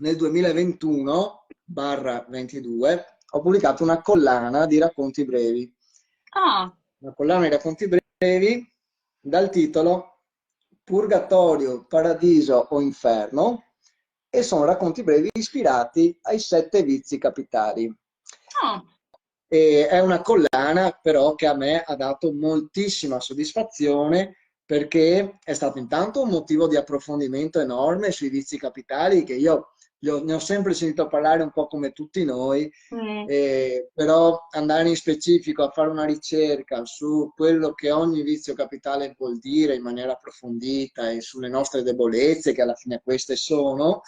nel 2021/22 ho pubblicato una collana di racconti brevi. Ah, Una collana di racconti brevi dal titolo Purgatorio, Paradiso o Inferno, e sono racconti brevi ispirati ai 7 vizi capitali. ah, E è una collana però che a me ha dato moltissima soddisfazione perché è stato intanto un motivo di approfondimento enorme sui vizi capitali che io ne ho sempre sentito parlare un po' come tutti noi, mm, però andare in specifico a fare una ricerca su quello che ogni vizio capitale vuol dire in maniera approfondita e sulle nostre debolezze, che alla fine queste sono,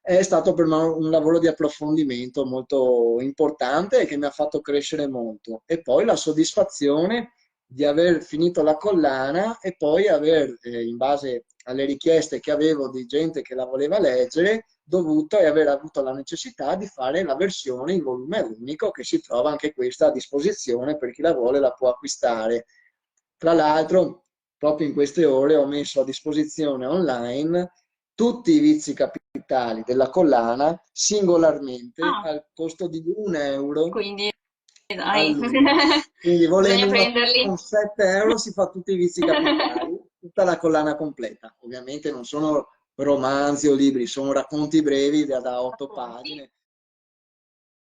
è stato per me un lavoro di approfondimento molto importante e che mi ha fatto crescere molto. E poi la soddisfazione di aver finito la collana e poi aver, in base alle richieste che avevo di gente che la voleva leggere, dovuto e aver avuto la necessità di fare la versione in volume unico, che si trova anche questa a disposizione per chi la vuole, la può acquistare. Tra l'altro, proprio in queste ore ho messo a disposizione online tutti i vizi capitali della collana singolarmente ah, al costo di 1 euro quindi dai, all'uno. Quindi bisogna volendo uno prenderli. con 7 euro si fa tutti i vizi capitali, tutta la collana completa. Ovviamente non sono romanzi o libri, sono racconti brevi da 8 Racconti. pagine,